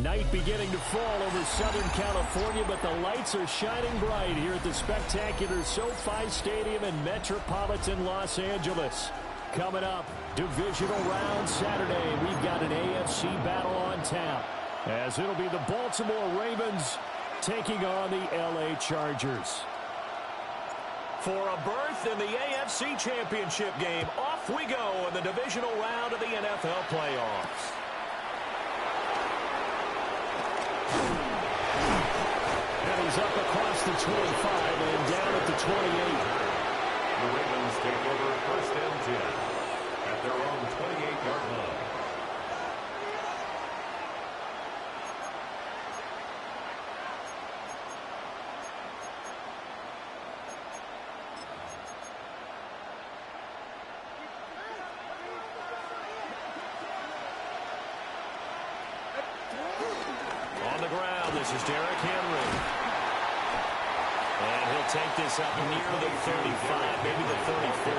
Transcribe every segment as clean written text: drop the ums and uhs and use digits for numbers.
Night beginning to fall over Southern California, but the lights are shining bright here at the spectacular SoFi Stadium in metropolitan Los Angeles. Coming up, divisional round Saturday. We've got an AFC battle on tap, as it'll be the Baltimore Ravens taking on the LA Chargers. For a berth in the AFC Championship game, off we go in the divisional round of the NFL playoffs. And he's up across the 25 and down at the 28. The Ravens take over first and 10 at their own 28-yard line. On the ground, this is Derrick Henry. And he'll take this up near the 35, maybe the 34.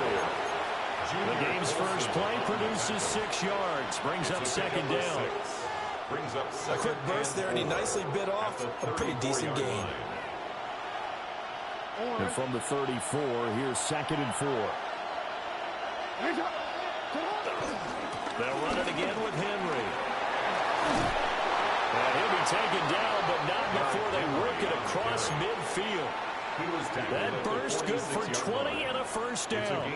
The game's first play produces 6 yards, brings up second down. A quick burst there, and he nicely bit off a pretty decent gain. And from the 34, here's second and 4. They'll run it again with Henry. And he'll be taken down, but not before they work it across midfield. That burst good for 20 and a first down.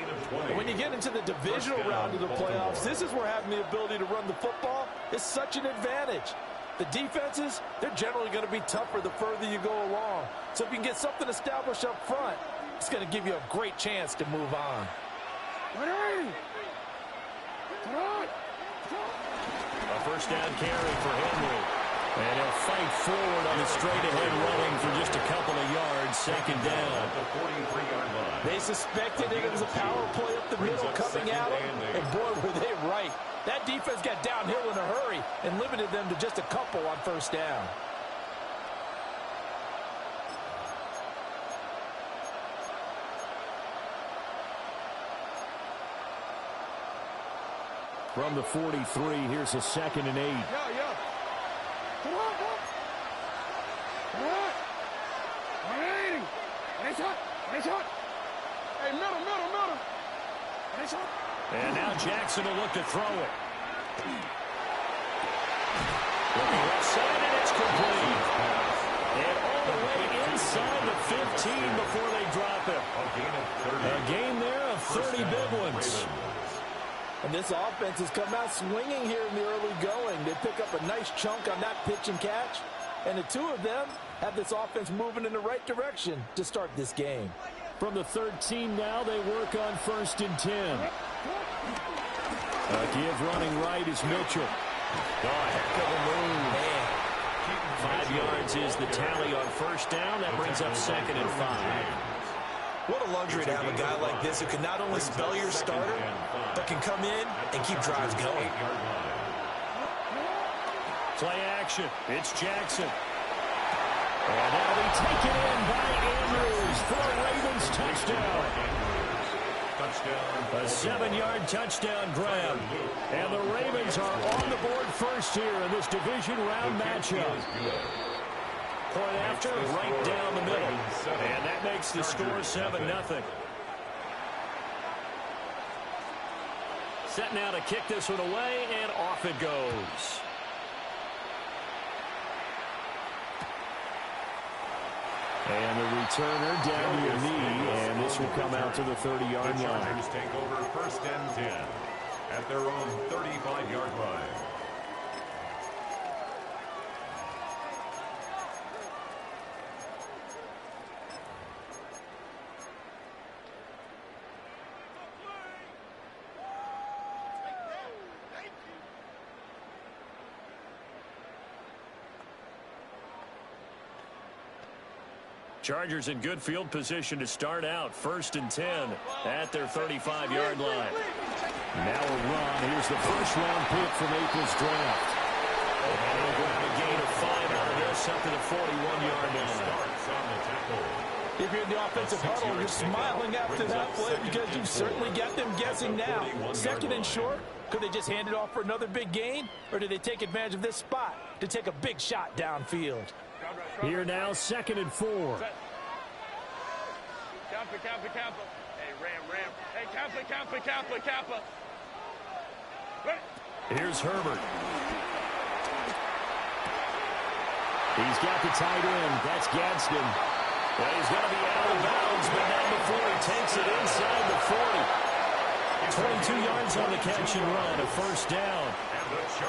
When you get into the divisional round of the playoffs, this is where having the ability to run the football is such an advantage. The defenses, they're generally going to be tougher the further you go along. So if you can get something established up front, it's going to give you a great chance to move on. A first down carry for Henry. And he'll fight forward on a straight-ahead running for just a couple of yards, second down. They suspected it was a power play up the middle coming at them, and boy, were they right. That defense got downhill in a hurry and limited them to just a couple on first down. From the 43, here's a second and 8. Come on. Hey, middle. And now Jackson will look to throw it. Looking left side, and it's complete. And all the way inside the 15 before they drop it. A gain there of 30 big ones. And this offense has come out swinging here in the early going. They pick up a nice chunk on that pitch and catch. And the two of them have this offense moving in the right direction to start this game. From the 13 now, they work on first and 10. A give running right is Mitchell. Oh, heck of a move. 5 yards is the tally on first down. That brings up second and 5. What a luxury to have a guy like this who can not only spell your starter, but can come in and keep drives going. Play action. It's Jackson. And that'll be taken in by Andrews for a Ravens touchdown. A 7-yard touchdown grab. And the Ravens are on the board first here in this division round matchup. Point after, right down the middle. And that makes the score 7-0. Set now to kick this one away, and off it goes. And the returner down to your knee, and this will come out to the 30-yard line. The Chargers take over first and 10 at their own 35-yard line. Chargers in good field position to start out. First and 10 at their 35-yard line. Now a run. Here's the first-round pick from April's draft. And they'll grab a gain of 5 out of this up to the 41-yard line. If you're in the offensive huddle, you're smiling after that play because you've certainly got them guessing now. Second and short, Could they just hand it off for another big gain? Or did they take advantage of this spot to take a big shot downfield? Here now, 2nd and 4. Kappa. Hey, Ram. Hey, Kappa. Ready. Here's Herbert. He's got the tight end. That's Gadsden. Well, he's going to be out of bounds, but not before he takes it inside the 40. 22 yards on the catch and run, a first down.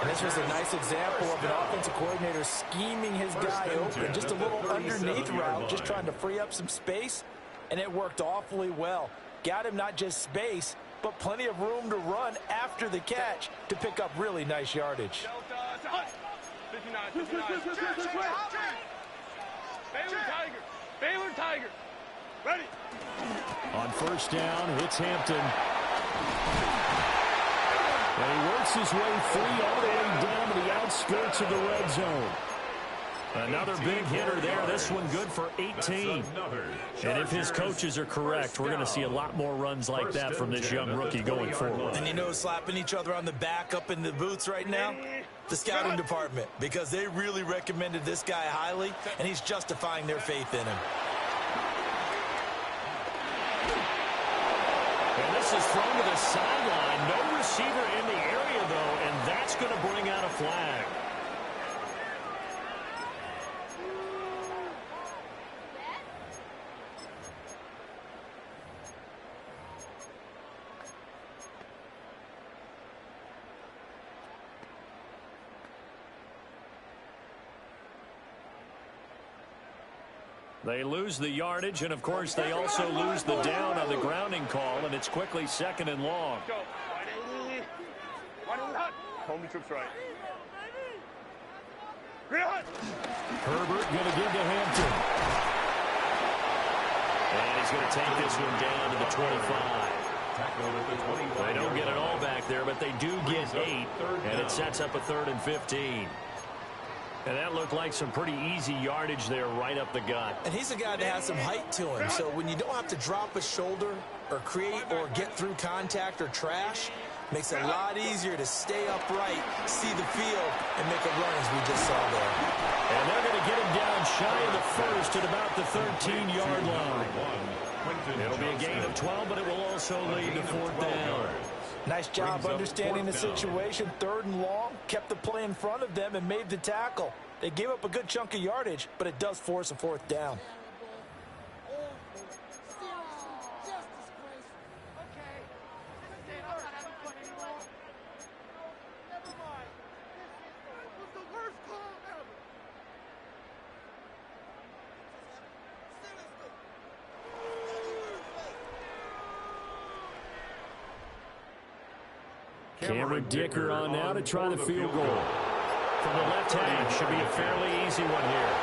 And this was a nice example of an offensive coordinator scheming his guy open. Just a little underneath route, just trying to free up some space, and it worked awfully well. Got him not just space, but plenty of room to run after the catch to pick up really nice yardage. 59. Baylor Tiger. Ready. On first down, it's Hampton. And he works his way free all the way down to the outskirts of the red zone. Another big hitter there. This one good for 18. And if his coaches are correct, we're going to see a lot more runs like that from this young rookie going forward. And you know, slapping each other on the back up in the boots right now? The scouting department, because they really recommended this guy highly, and he's justifying their faith in him. And this is thrown to the sideline. No receiver in the area, though, and that's going to bring out a flag. They lose the yardage, and, of course, they also lose the down on the grounding call, and it's quickly 2nd and long. Go. Home trips right. Herbert going to give to Hampton. And he's going to take this one down to the 25. They don't get it all back there, but they do get 8, and it sets up a 3rd and 15. And that looked like some pretty easy yardage there right up the gut. And he's a guy that has some height to him, so when you don't have to drop a shoulder or create or get through contact or trash, makes it a lot easier to stay upright, see the field, and make a run as we just saw there. And they're going to get him down shy of the first at about the 13-yard line. It'll be a gain of 12, but it will also lead to 4th down. Nice job understanding the situation. 3rd and long, kept the play in front of them and made the tackle. They gave up a good chunk of yardage, but it does force a 4th down. Cameron Dicker on now to try the field goal. From the left hash, should be a fairly easy one here.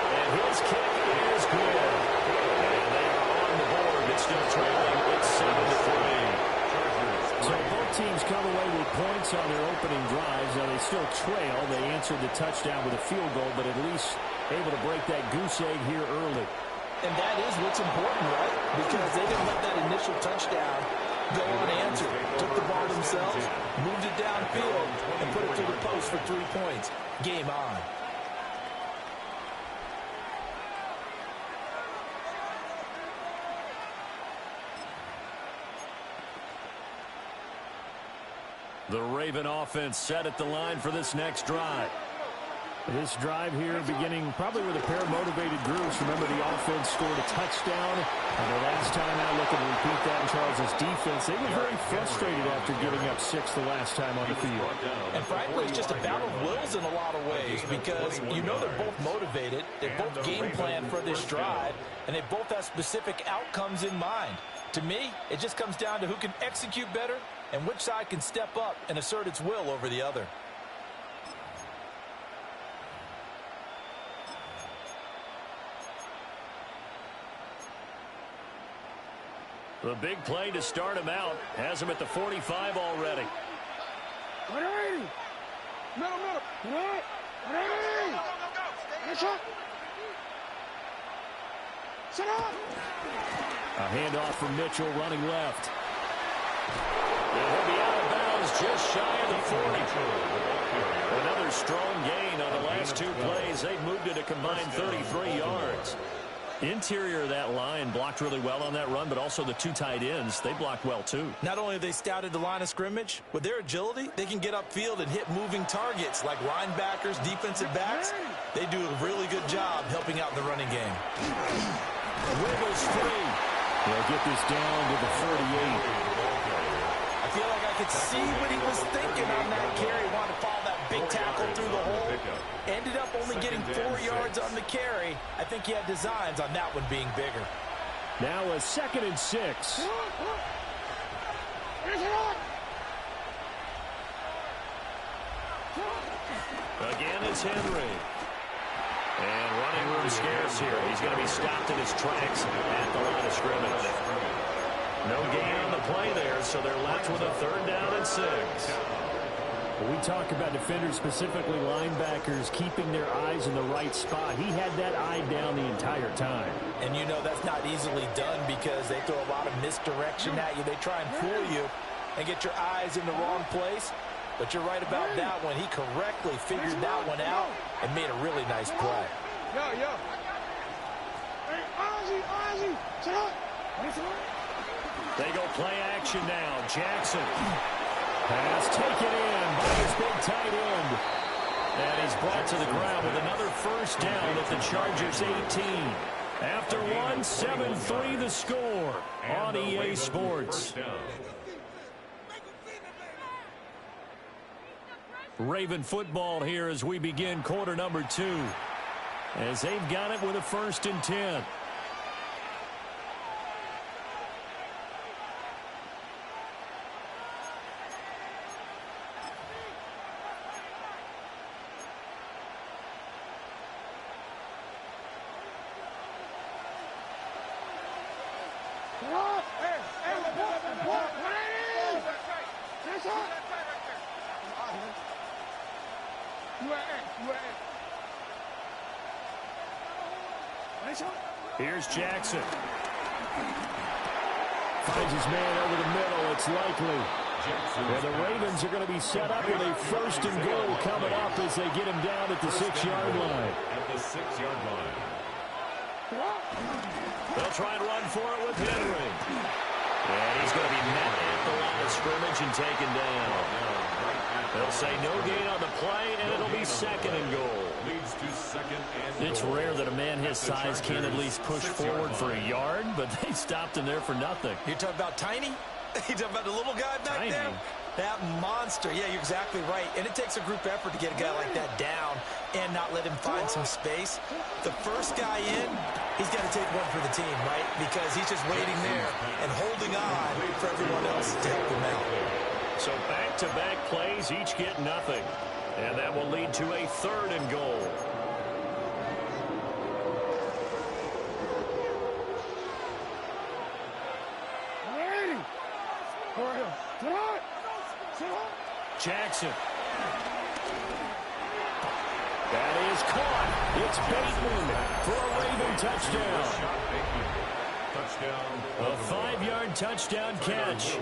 And his kick is good. And they are on the board, but still trailing. It's 7-3. So both teams come away with points on their opening drives. Now they still trail. They answered the touchdown with a field goal, but at least able to break that goose egg here early. And that is what's important, right? Because they didn't let that initial touchdown go unanswered. Took the ball themselves, moved it downfield, and put it to the post for 3 points. Game on. The Raven offense set at the line for this next drive. This drive here beginning probably with a pair of motivated groups. Remember, the offense scored a touchdown. And the last time out, looking to repeat that in Charles' defense. They were very frustrated after giving up 6 the last time on the field. And frankly, it's just a battle of wills in a lot of ways because you know they're both motivated. They both game plan for this drive, and they both have specific outcomes in mind. To me, it just comes down to who can execute better and which side can step up and assert its will over the other. The big play to start him out has him at the 45 already. Ready! Middle. Ready! Get up! Set up! A handoff from Mitchell running left. And he'll be out of bounds just shy of the 40. Another strong gain on the last two plays. They've moved it a combined 33 yards. Interior of that line blocked really well on that run, but also the two tight ends, they blocked well too. Not only have they scouted the line of scrimmage, with their agility, they can get upfield and hit moving targets like linebackers, defensive backs. They do a really good job helping out the running game. Wiggles free. They'll get this down to the 48. I feel like I could see what he was thinking on that carry. Wanted to follow that big tackle through the hole. Ended up only getting 4 yards on the carry. I think he had designs on that one being bigger. Now a 2nd and 6. Again, it's Henry. And running room scarce here. He's going to be stopped in his tracks at the line of scrimmage. No gain on the play there, so they're left with a 3rd down and 6. We talk about defenders, specifically linebackers, keeping their eyes in the right spot. He had that eye down the entire time. And you know that's not easily done because they throw a lot of misdirection at you. They try and fool you and get your eyes in the wrong place. But you're right about that one. He correctly figured that one out and made a really nice play. Yo. Hey, Ozzy. Sit up. They go play action now. Jackson. Pass taken in by his big tight end. And he's brought to the ground with another 1st down at the Chargers 18. After one, 7-3 the score on EA Sports. Raven football here as we begin quarter number 2. As they've got it with a 1st and 10. Here's Jackson. Finds his man over the middle. It's likely. And the Ravens are going to be set up with a 1st and goal coming up as they get him down at the 6-yard line. At the 6-yard line. They'll try and run for it with Henry. And he's going to be met at the line of scrimmage and taken down. They'll say no gain on the play, and it'll be 2nd and goal. Leads to 2nd and goal. It's rare that a man his size can't at least push forward for a yard, but they stopped him there for nothing. You're talking about tiny? You're talking about the little guy back there? That monster. Yeah, you're exactly right. And it takes a group effort to get a guy like that down and not let him find some space. The first guy in, he's got to take one for the team, right? Because he's just waiting there and holding on for everyone else to help him out. So back-to-back plays, each get nothing. And that will lead to a 3rd and goal. Jackson. That is caught. It's Bateman for a Raven touchdown. A 5-yard touchdown catch.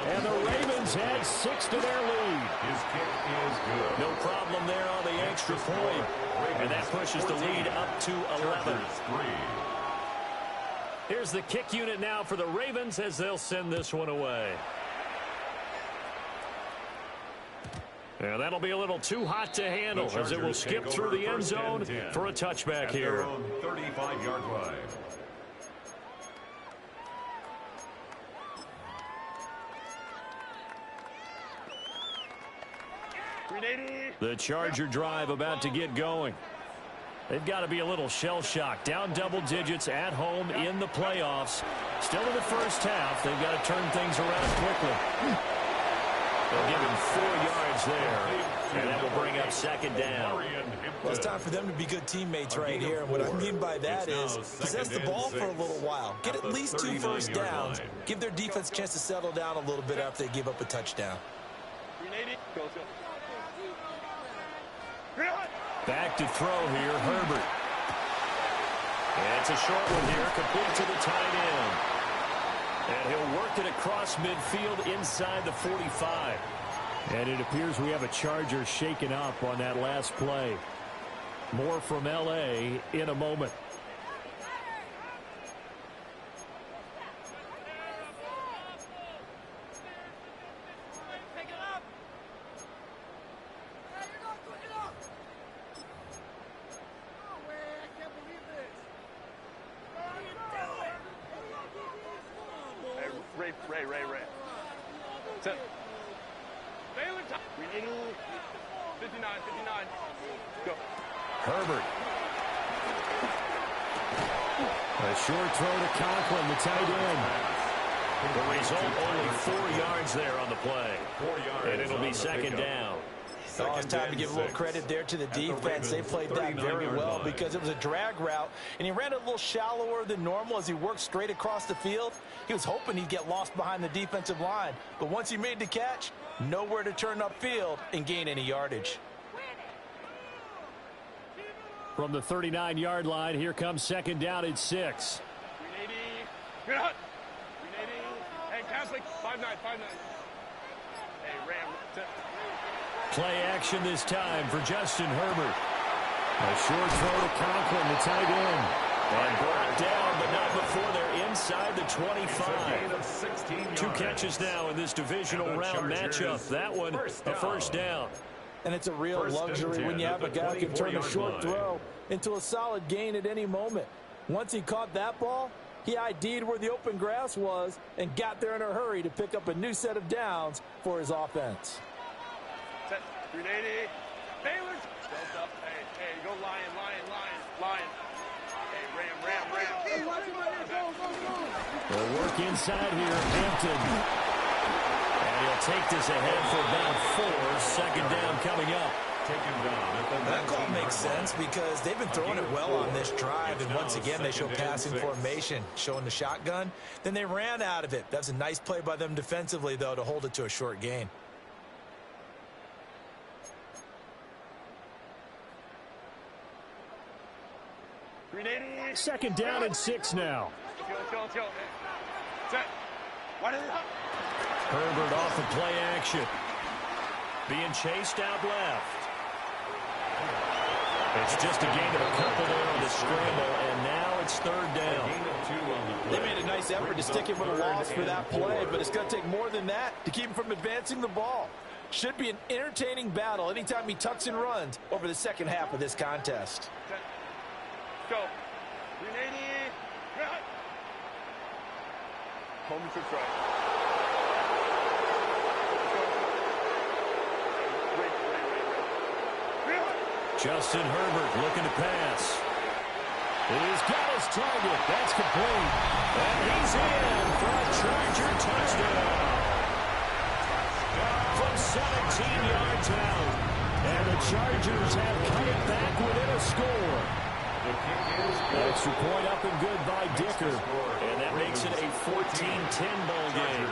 And the Ravens add 6 to their lead. His kick is good. No problem there on the extra point. And that pushes the lead up to 11. Here's the kick unit now for the Ravens as they'll send this one away. And that'll be a little too hot to handle as it will skip through the end zone for a touchback here. 35-yard line. The Charger drive about to get going. They've got to be a little shell-shocked. Down double digits at home in the playoffs. Still in the first half. They've got to turn things around quickly. They'll give him 4 yards there. And that will bring up 2nd down. Well, it's time for them to be good teammates right here. And what I mean by that is possess the ball for a little while. Get at least 2 first downs. Give their defense a chance to settle down a little bit after they give up a touchdown. Back to throw here, Herbert. And it's a short one here, complete to the tight end. And he'll work it across midfield inside the 45. And it appears we have a Charger shaken up on that last play. More from L.A. in a moment. Ray. Set. Baylor, 59. Go. Herbert. A short throw to Conklin, the tight end. The result, only 4 yards there on the play. 4 yards. And it'll be second down. Oh, it's time to give a little credit there to the defense. They played that very well because it was a drag route, and he ran it a little shallower than normal as he worked straight across the field. He was hoping he'd get lost behind the defensive line, but once he made the catch, nowhere to turn upfield and gain any yardage. From the 39-yard line, here comes second down at 6. 380. Good hut. 380. Hey, Catholic, 5'9". Hey, Ram. Set. Play action this time for Justin Herbert. A short throw to Conklin, the tight end. And brought down, but not before they're inside the 25. 2 catches now in this divisional round matchup. That one, a first down. And it's a real luxury when you have a guy who can turn a short throw into a solid gain at any moment. Once he caught that ball, he ID'd where the open grass was and got there in a hurry to pick up a new set of downs for his offense. Set. 380. Baylor. Built up. Hey, go Lion. Hey, Ram. They'll work inside here, Hampton. And he'll take this ahead for about 4. Second down coming up. That call makes sense because they've been throwing it well on this drive, and once again they show passing formation, showing the shotgun. Then they ran out of it. That's a nice play by them defensively, though, to hold it to a short gain. Second down and 6 now. Chill. Set. What is it? Herbert off the play action. Being chased out left. It's just a gain of a couple there on the scramble, and now it's third down. They made a nice effort to stick him with a loss for that play, but it's going to take more than that to keep him from advancing the ball. Should be an entertaining battle anytime he tucks and runs over the second half of this contest. Set. Go. 380. Good. Home to Str8. Justin Herbert looking to pass. He's got his target. That's complete. And he's in for a Charger touchdown. From 17 yards out. And the Chargers have cut it back within a score. Extra point up and good by Dicker. And that makes it a 14-10 ball game.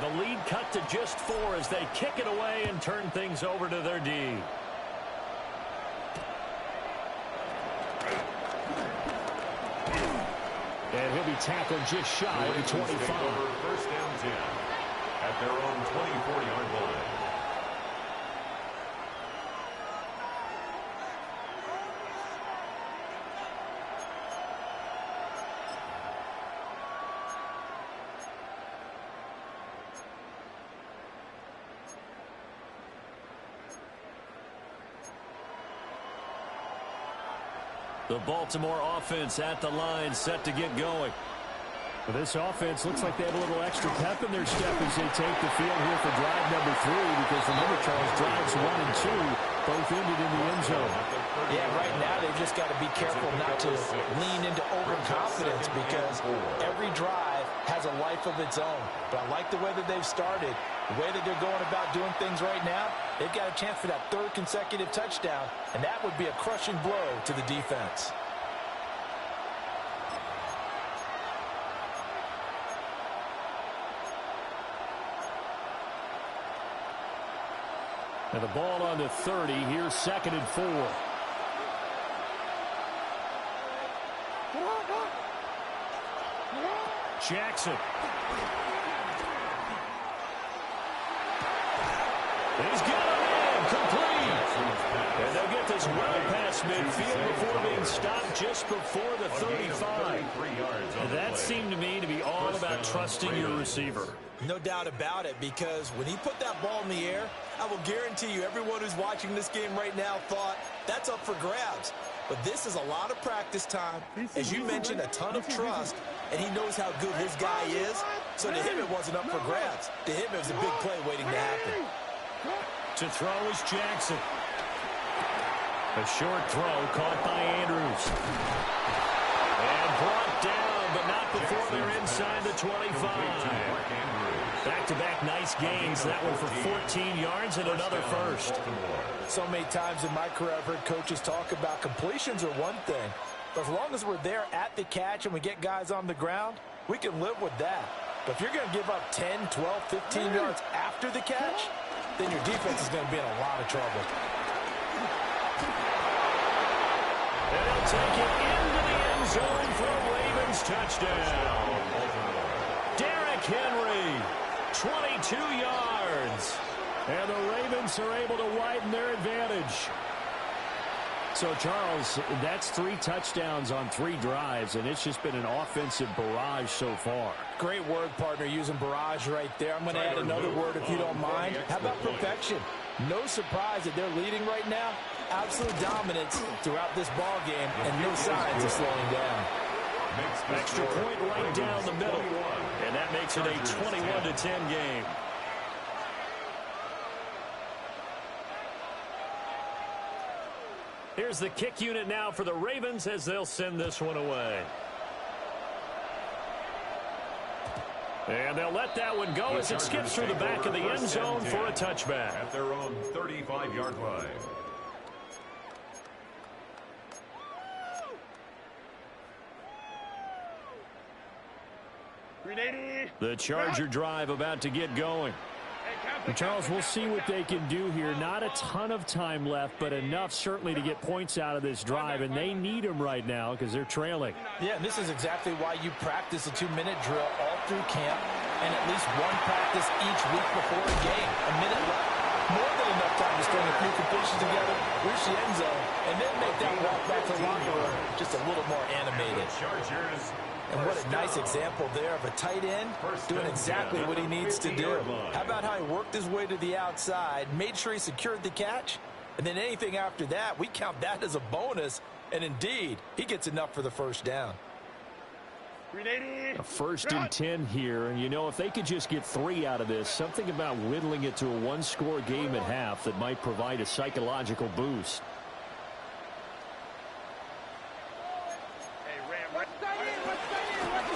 The lead cut to just 4 as they kick it away and turn things over to their D. And he'll be tackled just shy of the 25. First down 10 at their own 24-yard line. The Baltimore offense at the line, set to get going. Well, this offense looks like they have a little extra pep in their step as they take the field here for drive number 3, because remember, Charles, drives 1 and 2 both ended in the end zone. Yeah, right now they've just got to be careful not to lean into overconfidence because every drive has a life of its own. But I like the way that they've started, the way that they're going about doing things right now. They've got a chance for that 3rd consecutive touchdown, and that would be a crushing blow to the defense. And the ball on the 30. Here's 2nd and 4. Jackson. He's got him in. Complete. And they'll get this well past midfield before being stopped just before the 35. That seemed to me to be all about trusting your receiver. No doubt about it, because when he put that ball in the air, I will guarantee you everyone who's watching this game right now thought that's up for grabs. But this is a lot of practice time. As you mentioned, a ton of trust, and he knows how good his guy is. So to him, it wasn't up for grabs. To him, it was a big play waiting to happen. To throw is Jackson. A short throw caught by Andrews. And brought down, but not before they're inside the 25. Back-to-back nice gains. That one for 14 yards and another first. So many times in my career, I've heard coaches talk about completions are one thing. But as long as we're there at the catch and we get guys on the ground, we can live with that. But if you're going to give up 10, 12, 15 yards after the catch, then your defense is going to be in a lot of trouble. And they'll take it into the end zone for a Ravens touchdown. Derrick Henry, 22 yards. And the Ravens are able to widen their advantage. So, Charles, that's 3 touchdowns on 3 drives, and it's just been an offensive barrage so far. Great word, partner, using barrage right there. I'm going to add another word if you don't mind. How about perfection? No surprise that they're leading right now. Absolute dominance throughout this ball game, and no signs of slowing down. Extra point right down the middle, and that makes it a 21-10 game. Here's the kick unit now for the Ravens as they'll send this one away. And they'll let that one go as it skips through the back of the end zone for a touchback. At their own 35-yard line. The Charger drive about to get going. And Charles, we'll see what they can do here. Not a ton of time left, but enough certainly to get points out of this drive, and they need them right now because they're trailing. Yeah, and this is exactly why you practice a 2-minute drill all through camp and at least one practice each week before a game. A minute left, more than enough time to string a few completions together, reach the end zone, and then make that walk back to the locker room just a little more animated. And what a nice example there of a tight end doing exactly what he needs to do. How about how he worked his way to the outside, made sure he secured the catch, and then anything after that, we count that as a bonus. And indeed, he gets enough for the first down. A 1st and 10 here, and you know, if they could just get 3 out of this, something about whittling it to a 1-score game at half that might provide a psychological boost.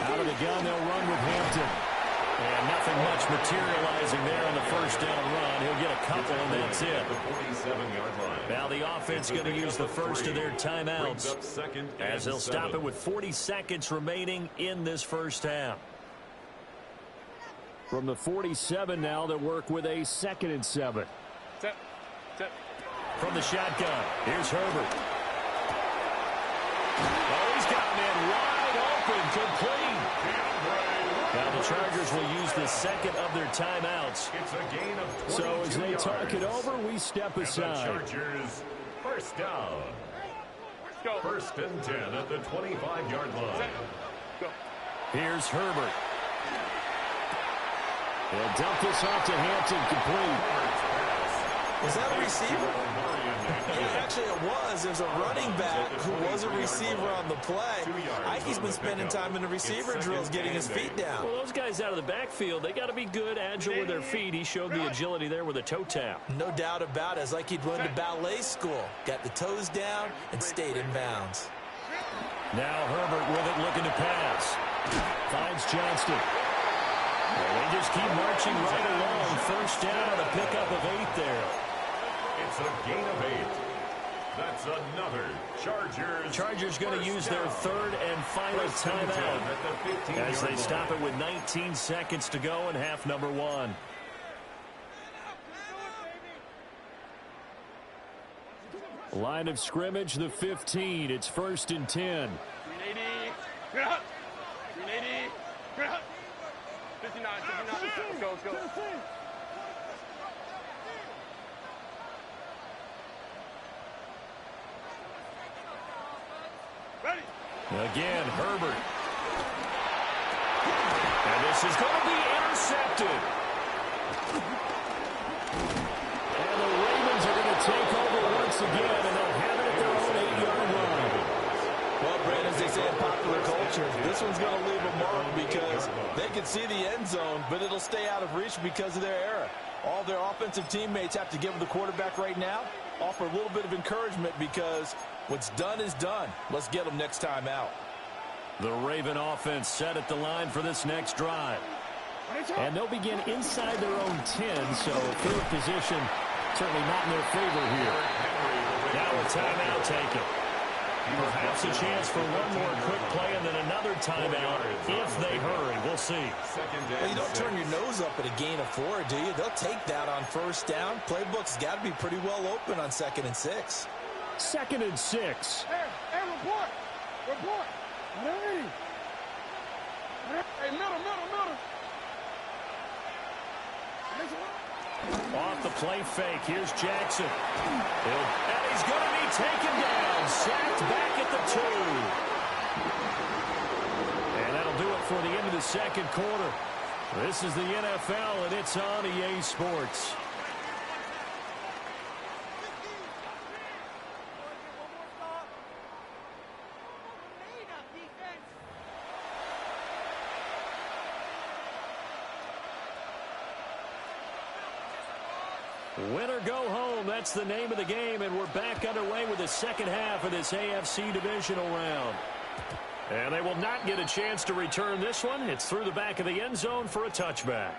Out of the gun, they'll run with Hampton. And nothing much materializing there on the first down run. He'll get a couple, and that's it. Now the offense going to use the first of their timeouts as they'll stop it with 40 seconds remaining in this first half. From the 47 now, they'll work with a 2nd and 7. From the shotgun, here's Herbert. Oh, he's got him in wide open, complete. Now the Chargers will use the 2nd of their timeouts. So as they talk it over, we step aside. Chargers, first down. 1st and 10 at the 25-yard line. Here's Herbert. They'll dump this off to Hampton, complete. Was that a receiver? Yeah, actually it was. There's a running back who was a receiver on the play. Ike's been spending time in the receiver drills getting his feet down. Well, those guys out of the backfield, they got to be good, agile with their feet. He showed the agility there with a toe tap. No doubt about it. It's like he'd went to ballet school. Got the toes down and stayed in bounds. Now Herbert with it, looking to pass. Finds Johnston. Well, they just keep marching right along. First down on a pickup of 8 there. It's a gain of 8. That's another Chargers. Chargers going to use their 3rd and final timeout as they stop it with 19 seconds to go in half number 1. Line of scrimmage, the 15. It's 1st and 10. 380. 380. 59. Let's go. Ready. Again, Herbert. And this is going to be intercepted. And the Ravens are going to take over once again, and they'll have it at their own 8-yard line. Well, Brad, as they say in popular culture, this one's going to leave a mark because they can see the end zone, but it'll stay out of reach because of their error. All their offensive teammates have to give the quarterback right now, offer a little bit of encouragement because what's done is done. Let's get them next time out. The Raven offense set at the line for this next drive. And they'll begin inside their own 10, so field position certainly not in their favor here. Now a timeout taken. Perhaps a chance for one more quick play and then another timeout if they hurry. We'll see. Well, you don't turn your nose up at a gain of 4, do you? They'll take that on first down. Playbook's got to be pretty well open on 2nd and 6. 2nd and 6. Hey, report. Hey. Hey, middle. Off the play fake. Here's Jackson. And he's going to be taken down. Sacked back at the 2. And that'll do it for the end of the second quarter. This is the NFL, and it's on EA Sports. Win or go home, that's the name of the game, and we're back underway with the second half of this AFC divisional round. And they will not get a chance to return this one. It's through the back of the end zone for a touchback.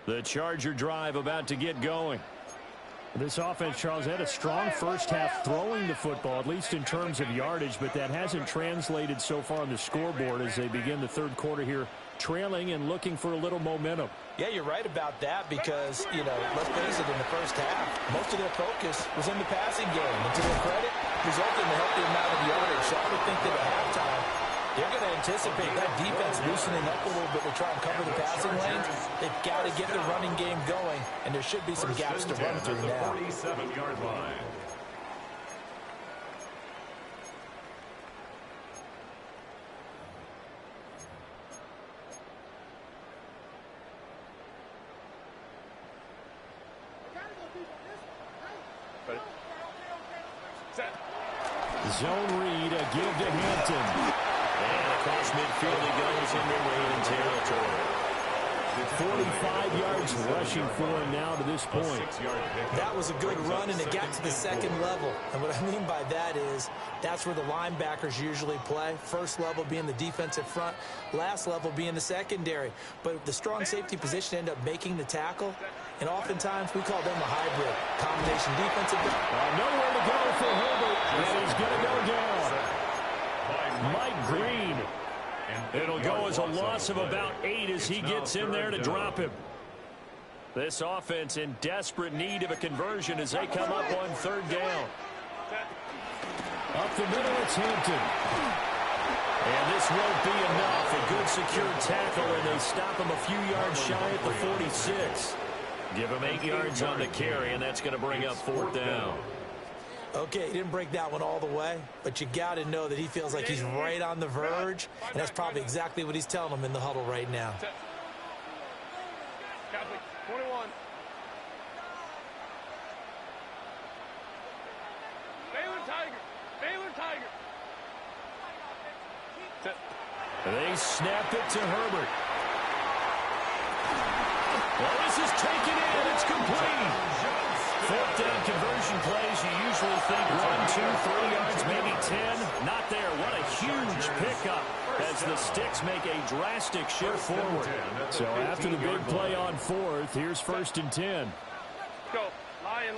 The Charger drive about to get going. This offense, Charles, had a strong first half throwing the football, at least in terms of yardage, but that hasn't translated so far on the scoreboard as they begin the third quarter here, trailing and looking for a little momentum. Yeah, you're right about that because, let's face it, in the first half, most of their focus was in the passing game. And to their credit, resulted in a healthy amount of yardage. So I would think that at halftime, they're going to anticipate that defense loosening up a little bit to try and cover the passing lanes. They've got to get the running game going, and there should be some gaps to run through now. 47-yard line. Zone read, a give to Hampton. And across midfield he goes into Raven territory. 45 yards rushing for him now to this point. That was a good run, and it got to the second level. And what I mean by that is that's where the linebackers usually play. First level being the defensive front, last level being the secondary. But the strong safety position ended up making the tackle, and oftentimes we call them a hybrid. Combination defensive. Nowhere to go for Herbert, and he's going to go down. Mike Green. It'll go as a loss of about 8 as he gets in there to drop him. This offense in desperate need of a conversion as they come up on third down. Up the middle, it's Hampton. And this won't be enough. A good secure tackle, and they stop him a few yards shy at the 46. Give him 8 yards on the carry, and that's going to bring up fourth down. Okay, he didn't break that one all the way, but you got to know that he feels like he's right on the verge, and that's probably exactly what he's telling them in the huddle right now. 21. Baylor Tiger. They snap it to Herbert. Well, this is taken in. It's complete. Fourth down conversion plays, you usually think 1, 2, 3 yards, maybe 10. Not there. What a huge pickup as the Sticks make a drastic shift forward. So after the big play on fourth, here's 1st and 10. Go. Lion.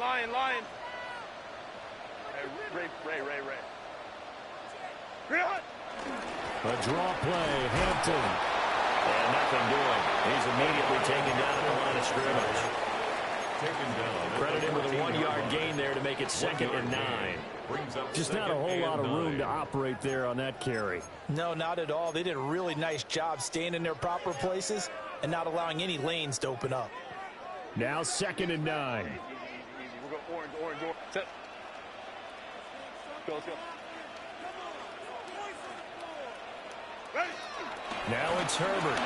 Hey, Ray. A draw play, Hampton. And nothing doing. He's immediately taken down at the line of scrimmage. Credit him with a 1-yard gain there to make it 2nd and 9. Just not a whole lot of room to operate there on that carry. No, not at all. They did a really nice job staying in their proper places and not allowing any lanes to open up. Now 2nd and 9. Easy. We'll go orange. Set. Let's go. Ready. Now it's Herbert.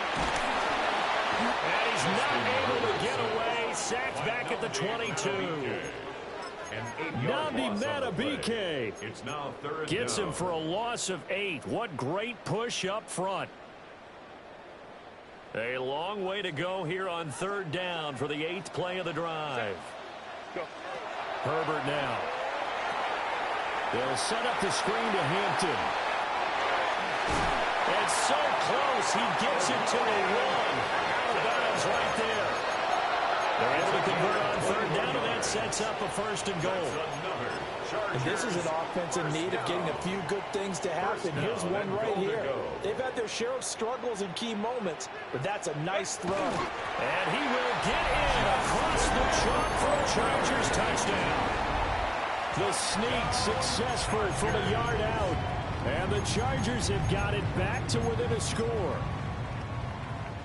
And he's not able to get away. Sacked back at the 22. Nnamdi Madubuike gets him for a loss of 8. What great push up front. A long way to go here on 3rd down for the 8th play of the drive. Go. Herbert now. They'll set up the screen to Hampton. It's so close. He gets it to a run. Out of bounds right there. They're able to convert on 3rd down, and that sets up a 1st and goal. And this is an offense in need of getting a few good things to happen. Here's one right here. They've had their share of struggles in key moments, but that's a nice throw. And he will get in across the chalk for a Chargers touchdown. The sneak successful from a yard out. And the Chargers have got it back to within a score.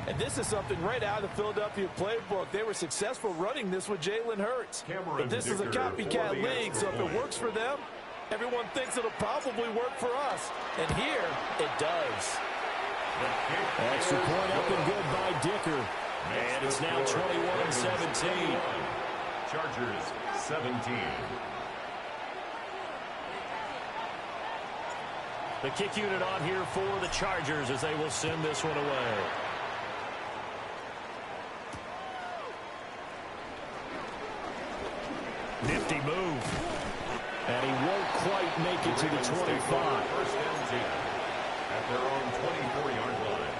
And this is something right out of the Philadelphia playbook. They were successful running this with Jalen Hurts. But this is a copycat league, so if it works for them, everyone thinks it'll probably work for us. And here, it does. Extra point up and good by Dicker. And it's now 21-17. Chargers 17. The kick unit on here for the Chargers as they will send this one away. Nifty move. And he won't quite make it to the 25. 1st and 10 at their own 24-yard line.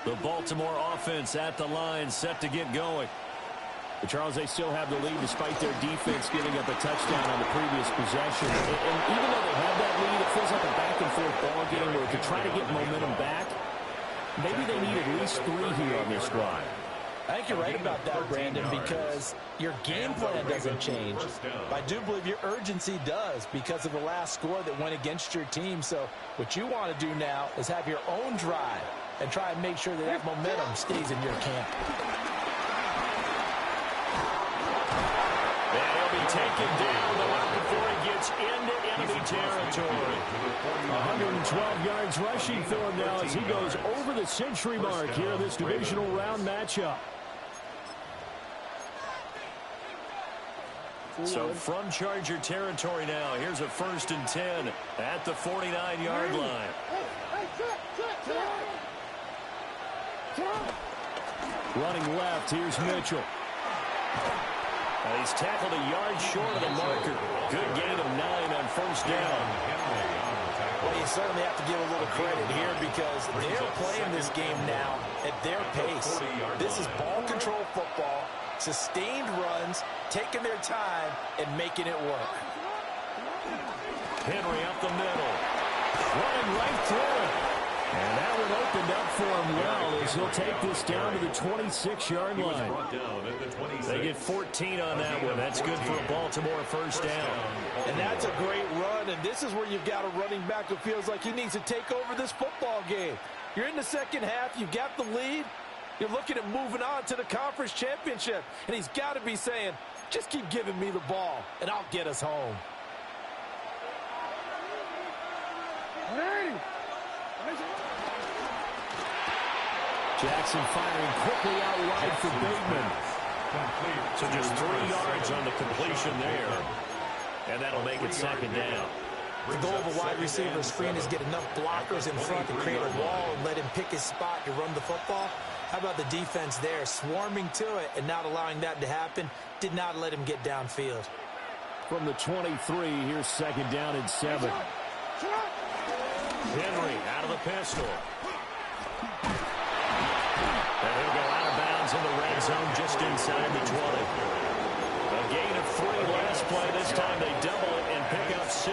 The Baltimore offense at the line, set to get going. But Charles, they still have the lead despite their defense giving up a touchdown on the previous possession. And even though they have that lead, it feels like a back-and-forth ball game where to try to get momentum back, maybe they need at least 3 here on this drive. I think you're right about that, Brandon, because your game plan doesn't change. I do believe your urgency does because of the last score that went against your team. So what you want to do now is have your own drive and try and make sure that that momentum stays in your camp. And he'll be taken down the line before he gets into enemy territory. 112 yards rushing for him now as he goes over the century mark here in this divisional round matchup. So from Charger territory now, here's a 1st and 10 at the 49-yard line. Running left, here's Mitchell. And he's tackled a yard short of the marker. Good gain of 9 on 1st down. Well, you certainly have to give a little credit here because they're playing this game now at their pace. This is ball control football, sustained runs, taking their time, and making it work. Henry up the middle. Running right through it. And that one opened up for him well as he'll take this down to the 26-yard line. They get 14 on that one. That's good for a Baltimore 1st down. And that's a great run, and this is where you've got a running back who feels like he needs to take over this football game. You're in the second half. You've got the lead. You're looking at moving on to the conference championship, and he's got to be saying, just keep giving me the ball, and I'll get us home. Jackson firing quickly out wide for Bateman. So just 3 yards on the completion there. And that'll make it 2nd down. The goal of a wide receiver screen is get enough blockers in front to create a wall and let him pick his spot to run the football. How about the defense there, swarming to it and not allowing that to happen? Did not let him get downfield. From the 23, here's 2nd down and 7. Henry out of the pistol. And he'll go out of bounds in the red zone just inside the 20. A gain of 3 last play. This time they double it and pick up 6.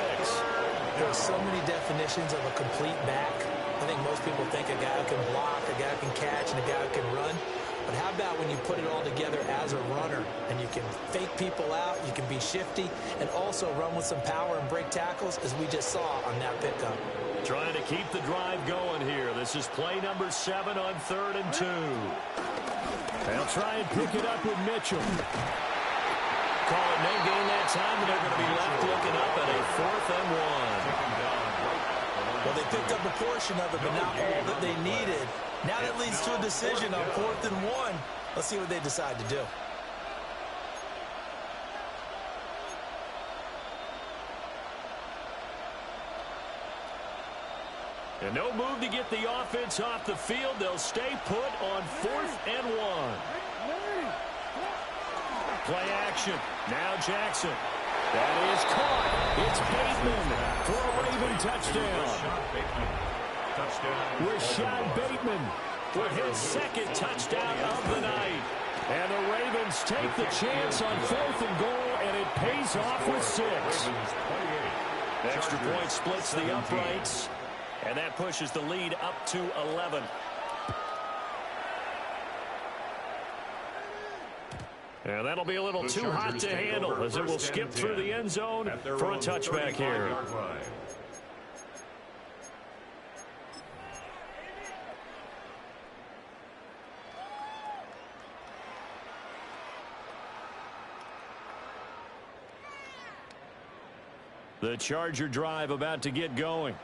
There are so many definitions of a complete back. I think most people think a guy who can block, a guy who can catch, and a guy who can run. But how about when you put it all together as a runner and you can fake people out, you can be shifty, and also run with some power and break tackles, as we just saw on that pickup. Trying to keep the drive going here. This is play number 7 on 3rd and 2. They'll try and pick it up with Mitchell. Call it no gain that time, and they're going to be left looking up at a 4th and 1. Well, they picked up a portion of it, but not all that they needed. Now that leads to a decision on 4th and 1. Let's see what they decide to do. And no move to get the offense off the field. They'll stay put on 4th and 1. Play action. Now Jackson. That is caught. It's Bateman for a Raven touchdown. Rashad Bateman with his 2nd touchdown of the night. And the Ravens take the chance on 4th and goal, and it pays off with 6. Extra point splits the uprights, and that pushes the lead up to 11. And that'll be a little too hot to handle as it will skip through the end zone for a touchback here. The Charger drive about to get going.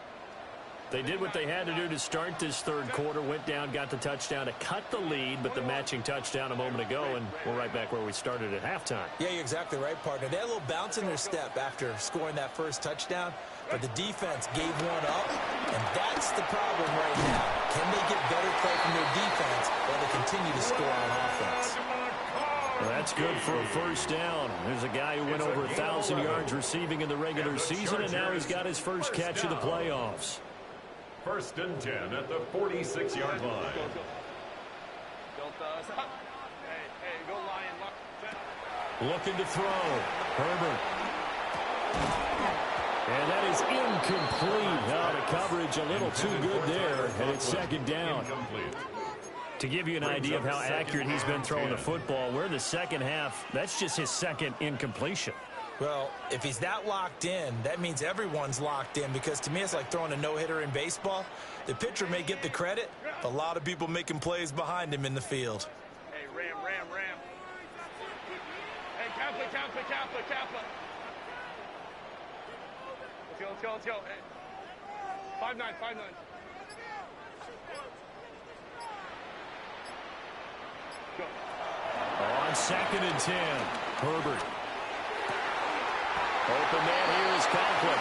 They did what they had to do to start this 3rd quarter, went down, got the touchdown to cut the lead, but the matching touchdown a moment ago, and we're right back where we started at halftime. Yeah, you're exactly right, partner. They had a little bounce in their step after scoring that first touchdown, but the defense gave one up, and that's the problem right now. Can they get better play from their defense while they continue to score on offense? Well, that's good for a 1st down. There's a guy who went over 1,000 yards receiving in the regular season, and now he's got his first catch of the playoffs. 1st and 10 at the 46-yard line. Hey, go Lion. Looking to throw. Herbert. And that is incomplete. Now the coverage a little too good there, and it's 2nd down. To give you an idea of how accurate he's been throwing the football, we're in the 2nd half. That's just his 2nd incompletion. Well, if he's that locked in, that means everyone's locked in, because to me it's like throwing a no-hitter in baseball. The pitcher may get the credit, but a lot of people making plays behind him in the field. Hey, Ram. Hey, Kappa. Let's go. Hey. 5-9. Go. On 2nd and 10, Herbert. Open man here is Conklin.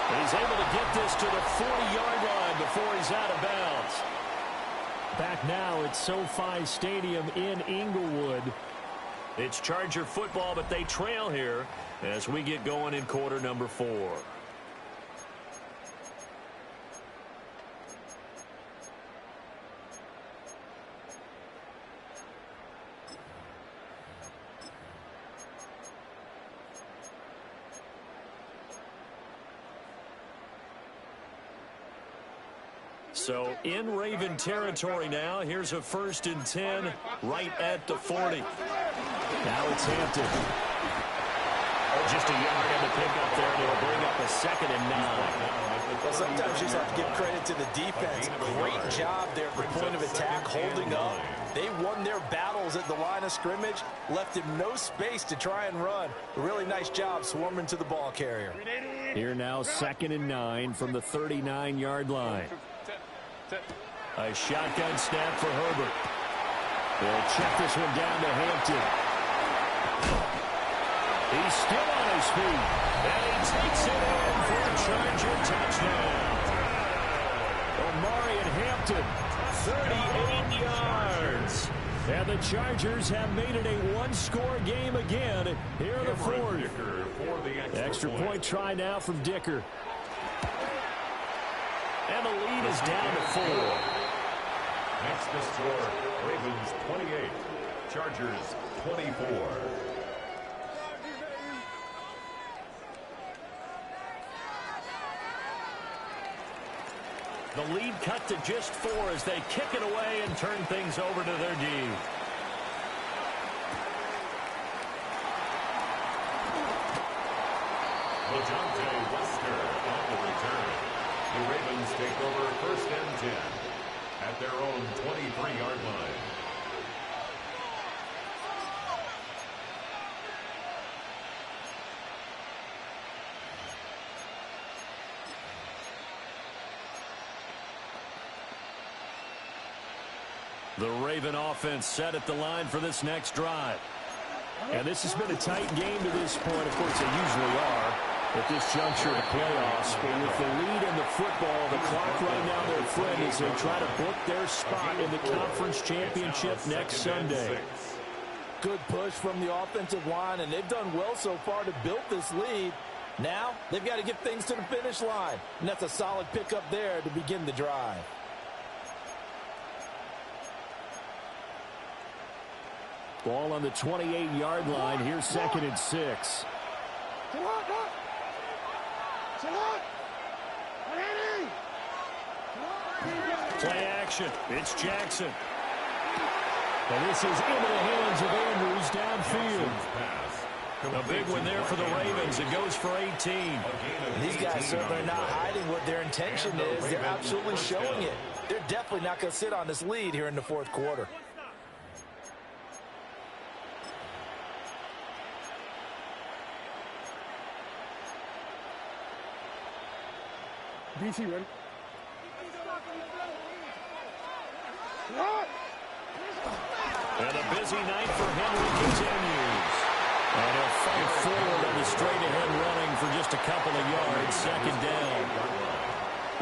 And he's able to get this to the 40-yard line before he's out of bounds. Back now at SoFi Stadium in Inglewood. It's Charger football, but they trail here as we get going in quarter number 4. So in Raven territory now. Here's a 1st and 10 right at the 40. Now it's Hampton. Just a yard on the pickup there, and it'll bring up a 2nd and 9. Well, sometimes you just have to give credit to the defense. Great job there at the point of attack, holding up. They won their battles at the line of scrimmage, left him no space to try and run. A really nice job swarming to the ball carrier. Here now 2nd and 9 from the 39-yard line. A shotgun snap for Herbert. They'll check this one down to Hampton. He's still on his feet. And he takes it in for a Charger touchdown. Omarion Hampton, 38 yards. And the Chargers have made it a one-score game again here in the 4th. Extra point try now from Dicker. And the lead is down to 4. Next to score, Ravens 28, Chargers 24. The lead cut to just 4 as they kick it away and turn things over to their D. LeJohntay Wester on the return. The Ravens take over 1st and 10 at their own 23-yard line. The Raven offense set at the line for this next drive. And this has been a tight game to this point. Of course, they usually are at this juncture of the playoffs. But with the lead in the football, the clock right now their friend as they try to book their spot in the conference championship next Sunday. Good push from the offensive line, and they've done well so far to build this lead. Now, they've got to get things to the finish line. And that's a solid pickup there to begin the drive. Ball on the 28-yard line. Here's 2nd and 6. Play action. It's Jackson. And this is into the hands of Andrews downfield. A big one there for the Ravens. It goes for 18. These guys certainly are not hiding what their intention is. They're absolutely showing it. They're definitely not going to sit on this lead here in the 4th quarter. DC ready. And a busy night for Henry continues. And he'll fight forward on the straight-ahead running for just a couple of yards. 2nd down.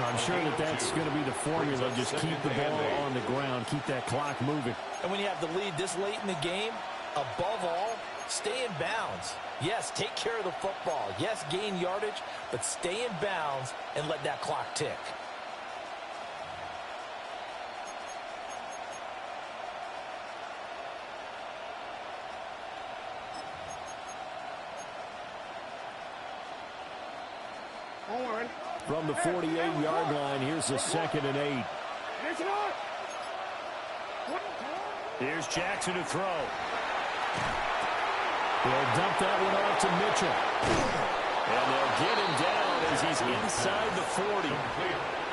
I'm sure that's going to be the formula. Just keep the ball on the ground. Keep that clock moving. And when you have the lead this late in the game, above all, stay in bounds. Yes, take care of the football. Yes, gain yardage, but stay in bounds and let that clock tick. From the 48-yard line, here's the 2nd and 8. Here's Jackson to throw. They'll dump that one off to Mitchell. And they'll get him down as he's inside the 40.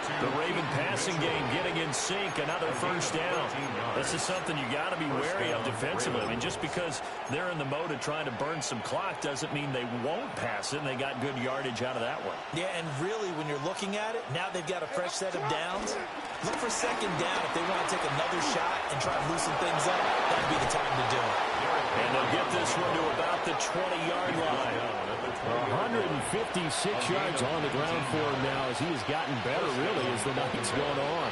The Raven passing game getting in sync. Another 1st down. This is something you got to be wary of defensively. I mean, just because they're in the mode of trying to burn some clock doesn't mean they won't pass it, and they got good yardage out of that one. Yeah, and really, when you're looking at it, now they've got a fresh set of downs. Look for 2nd down if they want to take another shot and try to loosen things up. That'd be the time to do it. And they'll get this one to about the 20-yard line. 156 yards on the ground for him now as he has gotten better, really, as the night's gone on.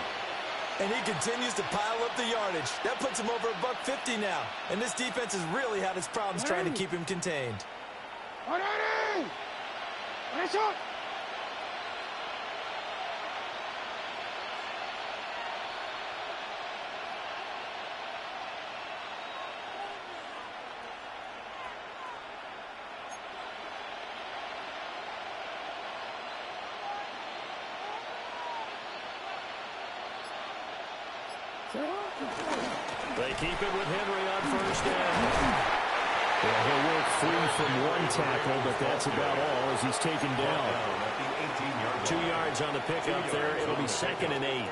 And he continues to pile up the yardage. That puts him over $150 now. And this defense has really had its problems trying to keep him contained. They keep it with Henry on 1st down. Well, he'll work free from one tackle, but that's about all as he's taken down. 2 yards on the pickup there. It'll be 2nd and 8.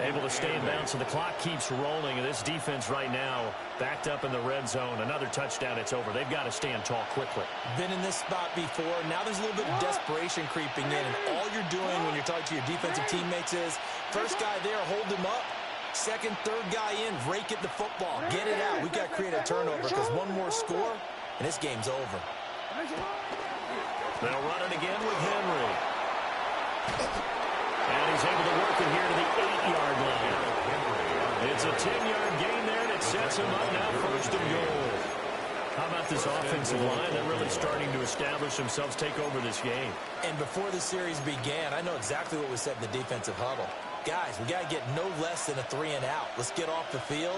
Able to stay in bounds, so the clock keeps rolling. And this defense right now backed up in the red zone. Another touchdown, it's over. They've got to stand tall quickly. Been in this spot before. Now there's a little bit of desperation creeping in. And all you're doing when you're talking to your defensive teammates is, first guy there, hold him up. 2nd, 3rd guy in, rake at the football. Get it out. We've got to create a turnover because one more score, and this game's over. They'll run it again with Henry. And he's able to work it here to the 8-yard line. It's a 10-yard gain there, and it sets him up now 1st and goal. How about this offensive line? They're really starting to establish themselves, take over this game. And before the series began, I know exactly what was said in the defensive huddle. Guys, we got to get no less than a 3-and-out. Let's get off the field.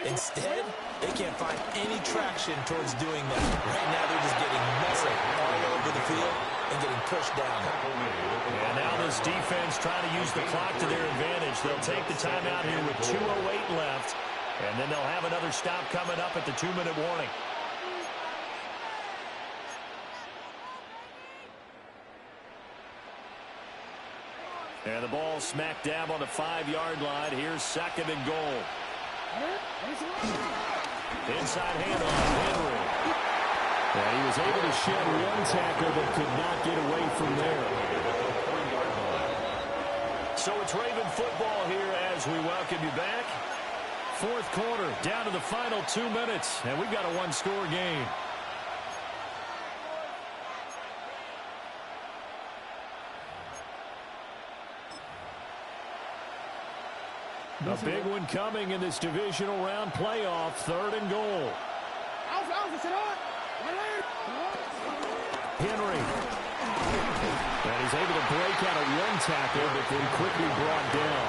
Instead, they can't find any traction towards doing that. Right now, they're just getting messy all over the field and getting pushed down. And now this defense trying to use the clock to their advantage. They'll take the timeout here with 2:08 left, and then they'll have another stop coming up at the 2-minute warning. And the ball smack dab on the 5-yard line. Here's 2nd and goal. Inside handoff, Henry. And he was able to shed one tackle but could not get away from there. So it's Raven football here as we welcome you back. 4th quarter, down to the final 2 minutes, and we've got a one-score game. A big one coming in this divisional round playoff. 3rd and goal. Henry. And he's able to break out of one tackle, but then quickly brought down.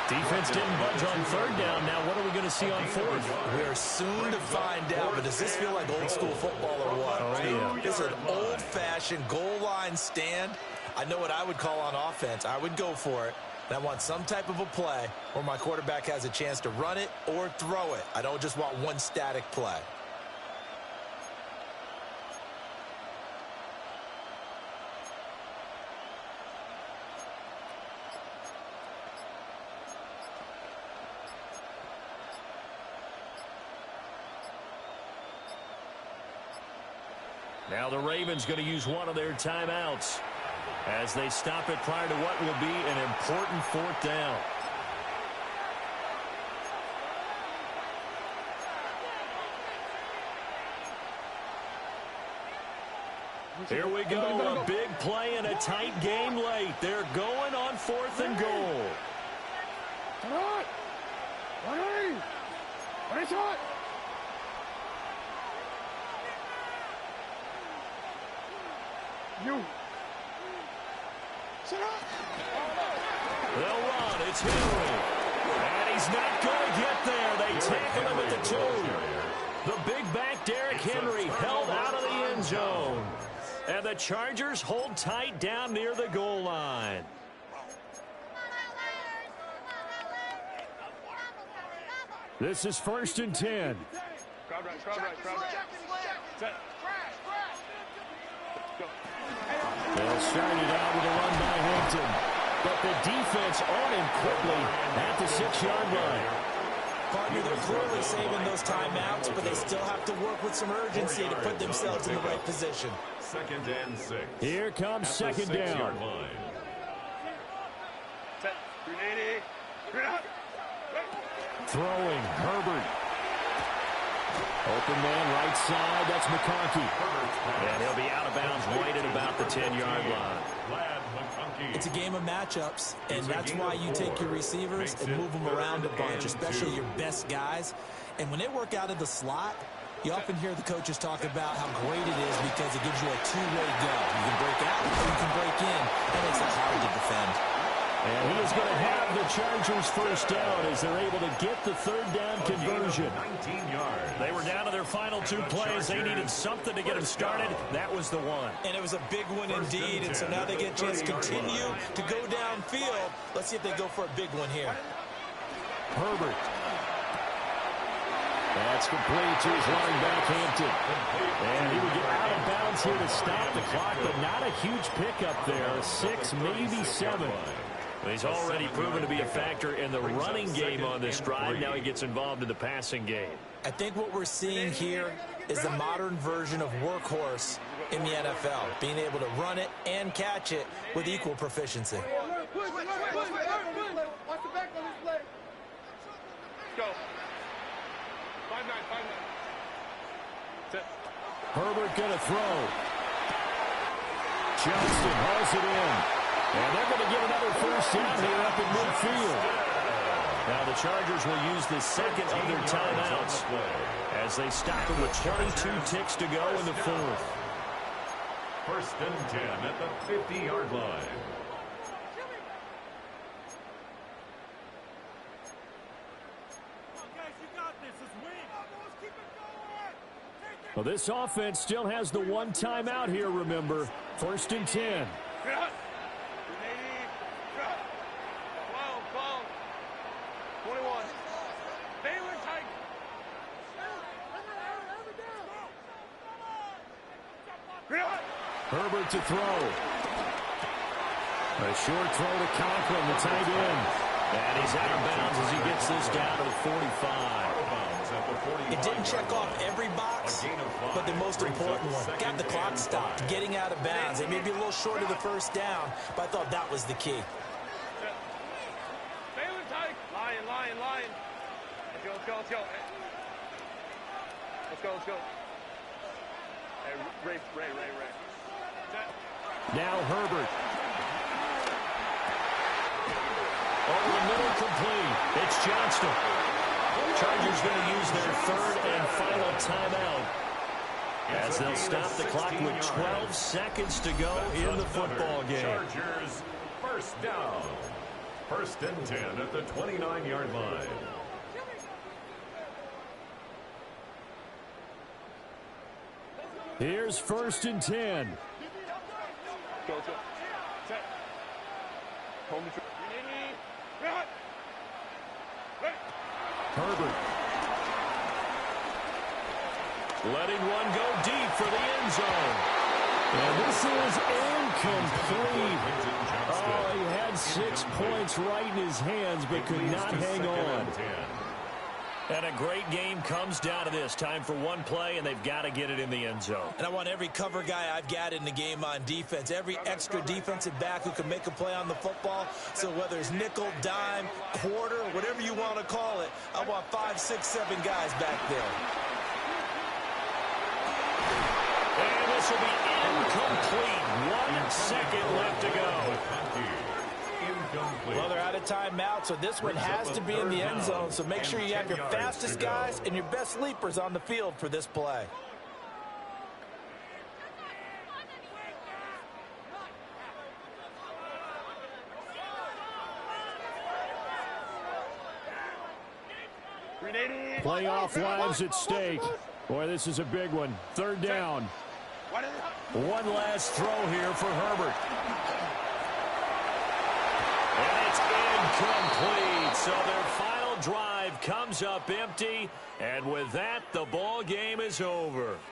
Defense didn't budge on 3rd down. Now what are we going to see on 4th? We're soon to find out, but does this feel like old school football or what? Oh, yeah. This is an old-fashioned goal line stand. I know what I would call on offense. I would go for it. And I want some type of a play where my quarterback has a chance to run it or throw it. I don't just want one static play. Now the Ravens going to use one of their timeouts as they stop it prior to what will be an important 4th down. Here we go, a big play and a tight game late. They're going on 4th and goal. They'll run. It's Henry. And he's not going to get there. They tackle him at the 2. The big back, Derrick Henry, held out of the end zone. And the Chargers hold tight down near the goal line. This is 1st and 10. Crowd right, crowd right, crowd right. Set. Go. They'll start it out with a run by Hampton. But the defense on him quickly at the 6-yard line. Partner, they're clearly saving those timeouts, but they still have to work with some urgency to put themselves in the right position. 2nd and 6. Here comes 2nd down. Set. 380. Throwing, Herbert. Open man, right side, that's McConkey. And he'll be out of bounds right at about the 10-yard line. It's a game of matchups, and that's why you take your receivers and move them around a bunch, especially your best guys. And when they work out of the slot, you often hear the coaches talk about how great it is because it gives you a two-way go. You can break out or you can break in. That makes it hard to defend. And he is going to have the Chargers 1st down as they're able to get the 3rd down conversion. 19 yards. They were down to their final 2 plays. They needed something to get them started. That was the one. And it was a big one indeed, and so now they get a chance to continue to go downfield. Let's see if they go for a big one here. Herbert. That's complete to his running back, Hampton. And he would get out of bounds here to stop the clock, but not a huge pickup there. 6, maybe 7. He's already proven to be a factor in the running game on this drive. Now he gets involved in the passing game. I think what we're seeing here is the modern version of workhorse in the NFL, being able to run it and catch it with equal proficiency. Watch the back on this play. Go. 5-9, 5-9. Set. Herbert going to throw. Johnston hauls it in. And they're going to get another 1st down here up in midfield. Now the Chargers will use the 2nd of their timeouts as they stop them with 22 ticks to go in the 4th. First and 10 at the 50-yard line. Well, this offense still has the one timeout here, remember. First and 10. 21. Baylor tight. Herbert to throw. A short throw to Conklin, the tight end. And he's out of bounds as he gets this down to the 45. It didn't check off every box, but the most important one. Got the clock stopped, getting out of bounds. It may be a little short of the first down, but I thought that was the key. Baylor tight. Lion. Let's go. Let's go. Hey, Ray. Now Herbert. Over the middle, complete. It's Johnston. Chargers going to use their third and final timeout as they'll stop the clock with 12 seconds to go in the football game. Chargers first down. First and 10 at the 29-yard line. Here's first and 10. Go. Set. Home to Herbert. Letting one go deep for the end zone. And this is incomplete. Oh, he had 6 points right in his hands, but could not hang on. And a great game comes down to this. Time for one play, and they've got to get it in the end zone. And I want every cover guy I've got in the game on defense, every extra defensive back who can make a play on the football. So whether it's nickel, dime, quarter, whatever you want to call it, I want 5, 6, 7 guys back there. And this will be incomplete. 1 second left to go. Well, they're out of timeout, so this one has to be in the end zone. So make sure you have your fastest guys and your best leapers on the field for this play. Playoff lives at stake. Boy, this is a big one. Third down. One last throw here for Herbert. And it's incomplete. So their final drive comes up empty. And with that, the ball game is over.